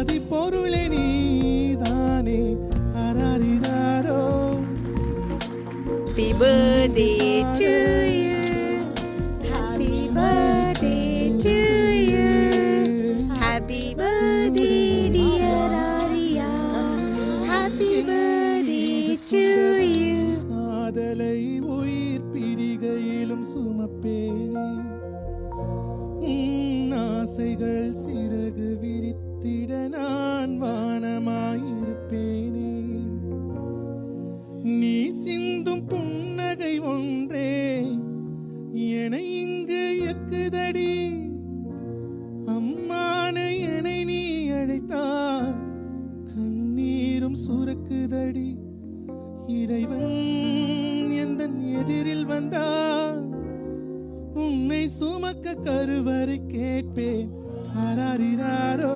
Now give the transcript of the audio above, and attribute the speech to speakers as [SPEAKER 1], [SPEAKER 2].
[SPEAKER 1] ஆதி பொருளே நீதானே ஆராரிராரோ.
[SPEAKER 2] Happy birthday to you. Happy birthday to you. Happy birthday dear Arya. Happy birthday to you.
[SPEAKER 1] காதலை உயிர் பிரிகையிலும் சுமப்பேனே, ஆசைகள் சிறகு விரித்திட நான் வானமாயிருப்பேனே. நீ சிந்தும் புன்னகை ஒன்றே என இங்கு எக்குதடி. அம்மான என்னை நீ அழைத்தால் கண்ணீரும் சுரக்குதடி. இறைவன் எந்தன் எதிரில் வந்தால் உன்னை சுமக்க கருவறை கேட்பேன் ஆராரிராரோ.